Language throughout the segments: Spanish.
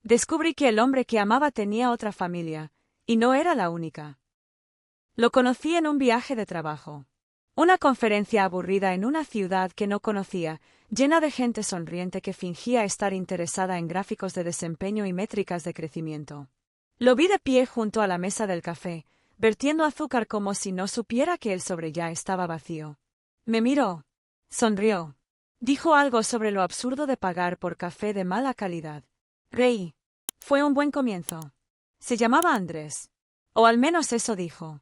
Descubrí que el hombre que amaba tenía otra familia, y no era la única. Lo conocí en un viaje de trabajo. Una conferencia aburrida en una ciudad que no conocía, llena de gente sonriente que fingía estar interesada en gráficos de desempeño y métricas de crecimiento. Lo vi de pie junto a la mesa del café, vertiendo azúcar como si no supiera que el sobre ya estaba vacío. Me miró. Sonrió. Dijo algo sobre lo absurdo de pagar por café de mala calidad. Reí. Fue un buen comienzo. Se llamaba Andrés. O al menos eso dijo.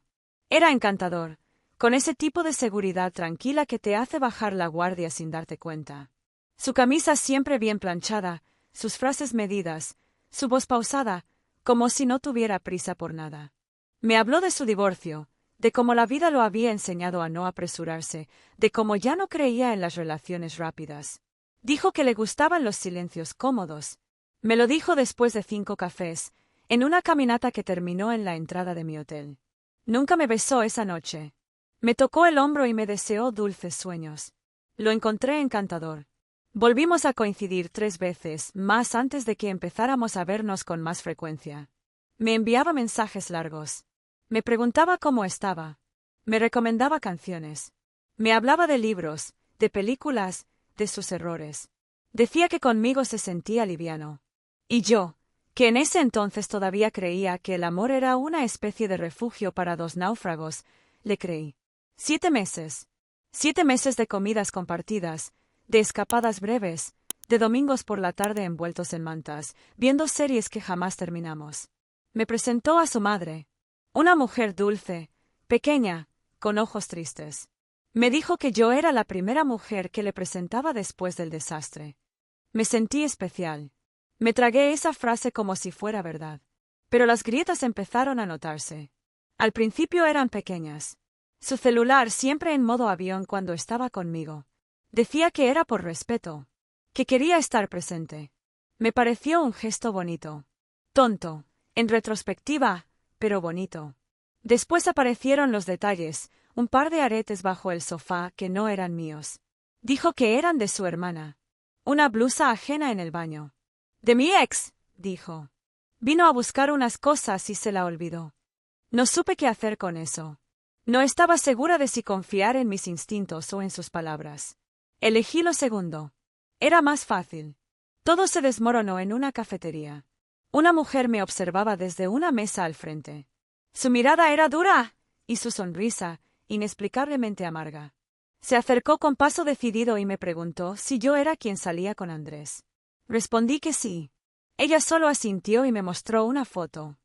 Era encantador, con ese tipo de seguridad tranquila que te hace bajar la guardia sin darte cuenta. Su camisa siempre bien planchada, sus frases medidas, su voz pausada, como si no tuviera prisa por nada. Me habló de su divorcio, de cómo la vida lo había enseñado a no apresurarse, de cómo ya no creía en las relaciones rápidas. Dijo que le gustaban los silencios cómodos. Me lo dijo después de 5 cafés, en una caminata que terminó en la entrada de mi hotel. Nunca me besó esa noche. Me tocó el hombro y me deseó dulces sueños. Lo encontré encantador. Volvimos a coincidir 3 veces, más antes de que empezáramos a vernos con más frecuencia. Me enviaba mensajes largos. Me preguntaba cómo estaba. Me recomendaba canciones. Me hablaba de libros, de películas, de sus errores. Decía que conmigo se sentía liviano. Y yo, que en ese entonces todavía creía que el amor era una especie de refugio para 2 náufragos, le creí. 7 meses. 7 meses de comidas compartidas, de escapadas breves, de domingos por la tarde envueltos en mantas, viendo series que jamás terminamos. Me presentó a su madre. Una mujer dulce, pequeña, con ojos tristes. Me dijo que yo era la primera mujer que le presentaba después del desastre. Me sentí especial. Me tragué esa frase como si fuera verdad. Pero las grietas empezaron a notarse. Al principio eran pequeñas. Su celular siempre en modo avión cuando estaba conmigo. Decía que era por respeto, que quería estar presente. Me pareció un gesto bonito. Tonto, en retrospectiva, pero bonito. Después aparecieron los detalles, un par de aretes bajo el sofá que no eran míos. Dijo que eran de su hermana. Una blusa ajena en el baño. De mi ex, dijo. Vino a buscar unas cosas y se la olvidó. No supe qué hacer con eso. No estaba segura de si confiar en mis instintos o en sus palabras. Elegí lo segundo. Era más fácil. Todo se desmoronó en una cafetería. Una mujer me observaba desde una mesa al frente. Su mirada era dura, y su sonrisa, inexplicablemente amarga. Se acercó con paso decidido y me preguntó si yo era quien salía con Andrés. Respondí que sí. Ella solo asintió y me mostró una foto.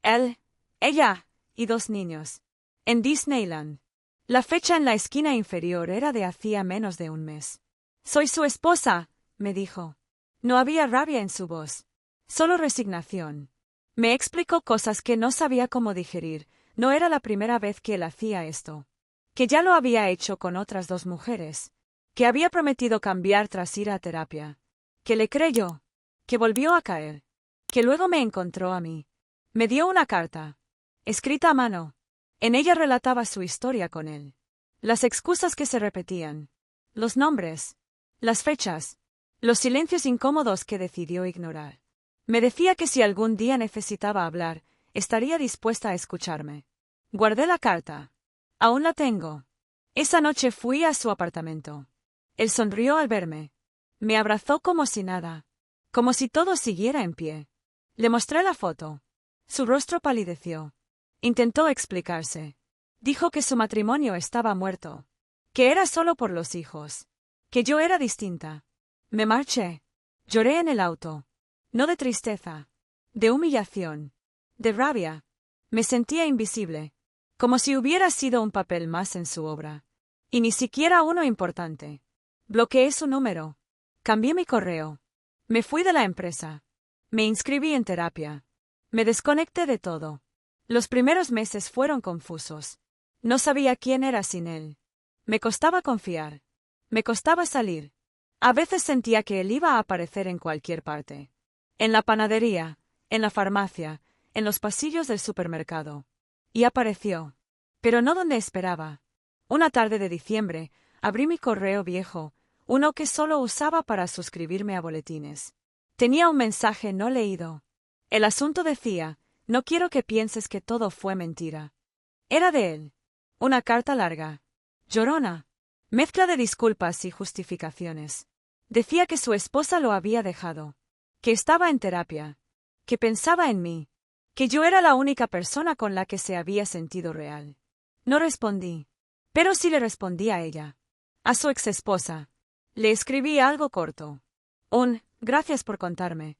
Él, ella, y 2 niños. En Disneyland. La fecha en la esquina inferior era de hacía menos de un mes. Soy su esposa, me dijo. No había rabia en su voz. Solo resignación. Me explicó cosas que no sabía cómo digerir. No era la primera vez que él hacía esto. Que ya lo había hecho con otras 2 mujeres. Que había prometido cambiar tras ir a terapia. Que le creyó. Que volvió a caer. Que luego me encontró a mí. Me dio una carta. Escrita a mano. En ella relataba su historia con él. Las excusas que se repetían. Los nombres. Las fechas. Los silencios incómodos que decidió ignorar. Me decía que si algún día necesitaba hablar, estaría dispuesta a escucharme. Guardé la carta. Aún la tengo. Esa noche fui a su apartamento. Él sonrió al verme. Me abrazó como si nada. Como si todo siguiera en pie. Le mostré la foto. Su rostro palideció. Intentó explicarse. Dijo que su matrimonio estaba muerto. Que era solo por los hijos. Que yo era distinta. Me marché. Lloré en el auto. No de tristeza. De humillación. De rabia. Me sentía invisible. Como si hubiera sido un papel más en su obra. Y ni siquiera uno importante. Bloqueé su número. Cambié mi correo. Me fui de la empresa. Me inscribí en terapia. Me desconecté de todo. Los primeros meses fueron confusos. No sabía quién era sin él. Me costaba confiar. Me costaba salir. A veces sentía que él iba a aparecer en cualquier parte. En la panadería, en la farmacia, en los pasillos del supermercado. Y apareció. Pero no donde esperaba. Una tarde de diciembre, abrí mi correo viejo, uno que solo usaba para suscribirme a boletines. Tenía un mensaje no leído. El asunto decía, no quiero que pienses que todo fue mentira. Era de él. Una carta larga. Llorona. Mezcla de disculpas y justificaciones. Decía que su esposa lo había dejado. Que estaba en terapia. Que pensaba en mí. Que yo era la única persona con la que se había sentido real. No respondí. Pero sí le respondí a ella. A su exesposa. Le escribí algo corto. Gracias por contarme.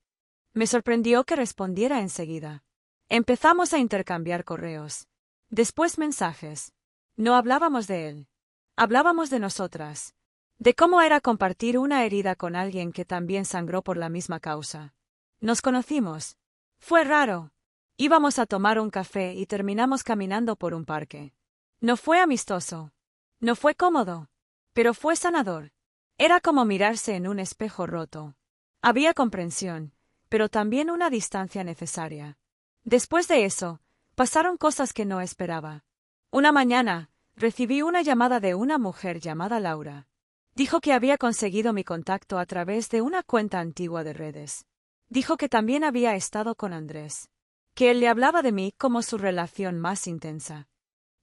Me sorprendió que respondiera enseguida. Empezamos a intercambiar correos. Después mensajes. No hablábamos de él. Hablábamos de nosotras. De cómo era compartir una herida con alguien que también sangró por la misma causa. Nos conocimos. Fue raro. Íbamos a tomar un café y terminamos caminando por un parque. No fue amistoso. No fue cómodo. Pero fue sanador. Era como mirarse en un espejo roto. Había comprensión, pero también una distancia necesaria. Después de eso, pasaron cosas que no esperaba. Una mañana, recibí una llamada de una mujer llamada Laura. Dijo que había conseguido mi contacto a través de una cuenta antigua de redes. Dijo que también había estado con Andrés. Que él le hablaba de mí como su relación más intensa.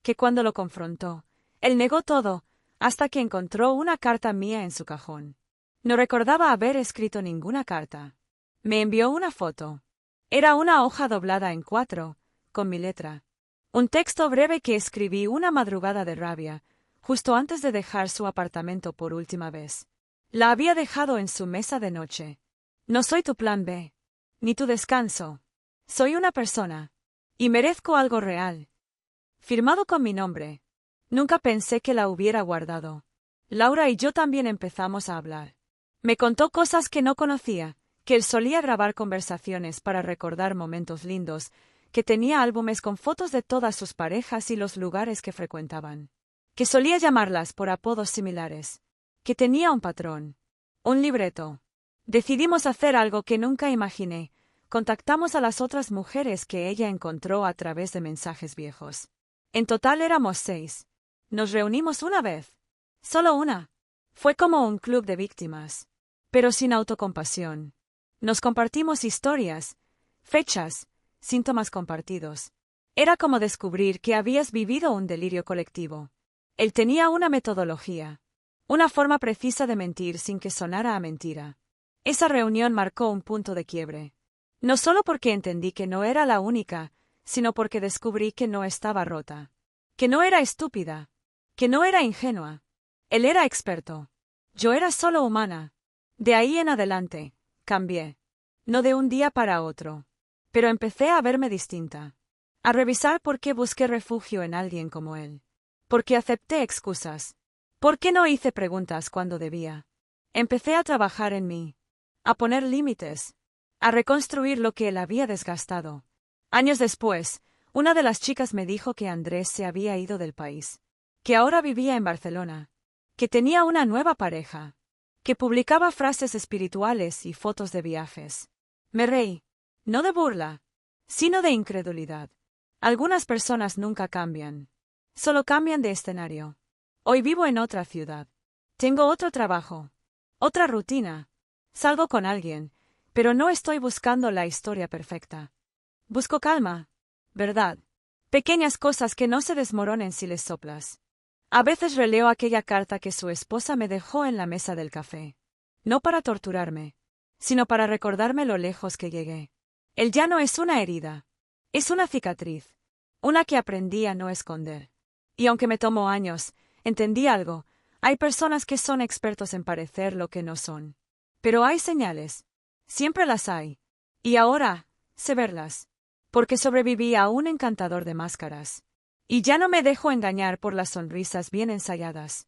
Que cuando lo confrontó, él negó todo, hasta que encontró una carta mía en su cajón. No recordaba haber escrito ninguna carta. Me envió una foto. Era una hoja doblada en 4, con mi letra. Un texto breve que escribí una madrugada de rabia, justo antes de dejar su apartamento por última vez. La había dejado en su mesa de noche. No soy tu plan B, ni tu descanso. Soy una persona. Y merezco algo real. Firmado con mi nombre. Nunca pensé que la hubiera guardado. Laura y yo también empezamos a hablar. Me contó cosas que no conocía, que él solía grabar conversaciones para recordar momentos lindos, que tenía álbumes con fotos de todas sus parejas y los lugares que frecuentaban. Que solía llamarlas por apodos similares. Que tenía un patrón. Un libreto. Decidimos hacer algo que nunca imaginé. Contactamos a las otras mujeres que ella encontró a través de mensajes viejos. En total éramos 6. Nos reunimos una vez. Solo una. Fue como un club de víctimas. Pero sin autocompasión. Nos compartimos historias, fechas, síntomas compartidos. Era como descubrir que habías vivido un delirio colectivo. Él tenía una metodología. Una forma precisa de mentir sin que sonara a mentira. Esa reunión marcó un punto de quiebre. No solo porque entendí que no era la única, sino porque descubrí que no estaba rota. Que no era estúpida. Que no era ingenua. Él era experto. Yo era solo humana. De ahí en adelante, cambié. No de un día para otro. Pero empecé a verme distinta. A revisar por qué busqué refugio en alguien como él. Por qué acepté excusas. ¿Por qué no hice preguntas cuando debía? Empecé a trabajar en mí. A poner límites. A reconstruir lo que él había desgastado. Años después, una de las chicas me dijo que Andrés se había ido del país. Que ahora vivía en Barcelona. Que tenía una nueva pareja. Que publicaba frases espirituales y fotos de viajes. Me reí. No de burla, sino de incredulidad. Algunas personas nunca cambian. Solo cambian de escenario. Hoy vivo en otra ciudad. Tengo otro trabajo. Otra rutina. Salgo con alguien, pero no estoy buscando la historia perfecta. Busco calma. Verdad. Pequeñas cosas que no se desmoronen si les soplas. A veces releo aquella carta que su esposa me dejó en la mesa del café. No para torturarme, sino para recordarme lo lejos que llegué. Él ya no es una herida. Es una cicatriz. Una que aprendí a no esconder. Y aunque me tomó años, entendí algo. Hay personas que son expertos en parecer lo que no son. Pero hay señales. Siempre las hay. Y ahora, sé verlas. Porque sobreviví a un encantador de máscaras. Y ya no me dejo engañar por las sonrisas bien ensayadas.